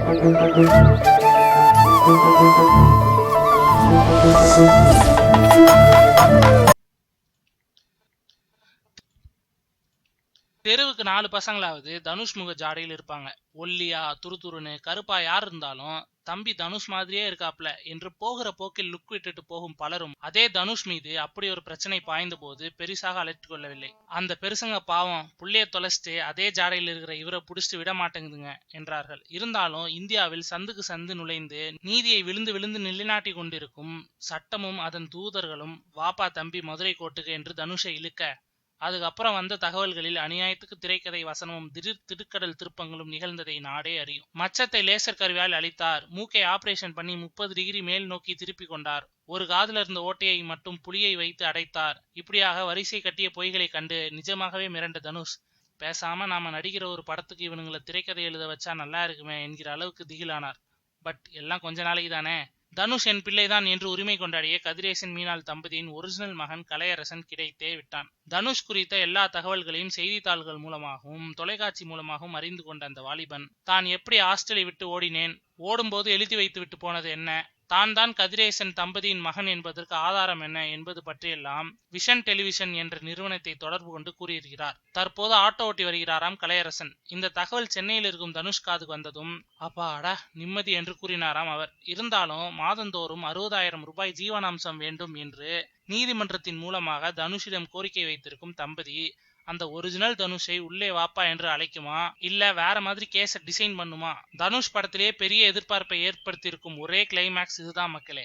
தெருவுக்கு 4 பசங்களாவது தனுஷ் முக ஜாடையில் இருப்பாங்க. ஒல்லியா துருதுருன்னு கருப்பா யார் இருந்தாலும் தம்பி தனுஷ் மாதிரியே இருக்காப்ல என்று போகிற போக்கில் லுக் விட்டுட்டு போகும் பலரும் அதே தனுஷ் மீது அப்படி ஒரு பிரச்சனை பாய்ந்த போது பெரிசாக அழைத்து கொள்ளவில்லை. அந்த பெருசங்க பாவம் புள்ளைய தொலைச்சிட்டு அதே ஜாடையில் இருக்கிற இவரை புடிச்சிட்டு விட மாட்டேங்குதுங்க என்றார்கள். இருந்தாலும் இந்தியாவில் சந்துக்கு சந்து நுழைந்து நீதியை விழுந்து விழுந்து நிலைநாட்டி கொண்டிருக்கும் சட்டமும் அதன் தூதர்களும் வாப்பா தம்பி மதுரை கோட்டுக்கு என்று தனுஷை இழுக்க, அதுக்கப்புறம் வந்த தகவல்களில் அநியாயத்துக்கு திரைக்கதை வசனமும் திடீர் திடுக்கடல் திருப்பங்களும் நிகழ்ந்ததை நாடே அறியும். மச்சத்தை லேசர் கருவியால் அழித்தார். மூக்கை ஆபரேஷன் பண்ணி 30 டிகிரி மேல் நோக்கி திருப்பி கொண்டார். ஒரு காதுல இருந்த ஓட்டையை மட்டும் புளியை வைத்து அடைத்தார். இப்படியாக வரிசை கட்டிய பொய்களை கண்டு நிஜமாகவே மிரண்ட தனுஷ், பேசாம நாம நடிக்கிற ஒரு படத்துக்கு இவனுங்களை திரைக்கதை எழுத வச்சா நல்லா இருக்குமே என்கிற அளவுக்கு திகிலானார். பட் எல்லாம் கொஞ்ச நாளைக்கு தானே. தனுஷ் என் பிள்ளைதான் என்று உரிமை கொண்டாடிய கதிரேசன் மீனாள் தம்பதியின் ஒரிஜினல் மகன் கலையரசன் கிடைத்தே விட்டான். தனுஷ் குறித்த எல்லா தகவல்களையும் செய்தித்தாள்கள் மூலமாகவும் தொலைக்காட்சி மூலமாகவும் அறிந்து கொண்ட அந்த வாலிபன், தான் எப்படி ஹாஸ்டலை விட்டு ஓடினேன், ஓடும்போது எழுதி வைத்து விட்டு போனது என்ன, தான் கதிரேசன் தம்பதியின் மகன் என்பதற்கு ஆதாரம் என்ன என்பது பற்றியெல்லாம் விஷன் டெலிவிஷன் என்ற நிறுவனத்தை தொடர்பு கொண்டு கூறியிருக்கிறார். தற்போது ஆட்டோ ஓட்டி வருகிறாராம் கலையரசன். இந்த தகவல் சென்னையில் இருக்கும் தனுஷ் காதுக்கு வந்ததும் அப்பாடா நிம்மதி என்று கூறினாராம் அவர். இருந்தாலும் மாதந்தோறும் 60,000 ரூபாய் ஜீவனாம்சம் வேண்டும் என்று நீதிமன்றத்தின் மூலமாக தனுஷிடம் கோரிக்கை வைத்திருக்கும் தம்பதி அந்த ஒரிஜினல் தனுஷை உள்ளே வாப்பா என்று அழைக்குமா, இல்ல வேற மாதிரி கேஸ டிசைன் பண்ணுமா? தனுஷ் படத்திலேயே பெரிய எதிர்பார்ப்பை ஏற்படுத்தி இருக்கும் ஒரே கிளைமேக்ஸ் இதுதான் மக்களே.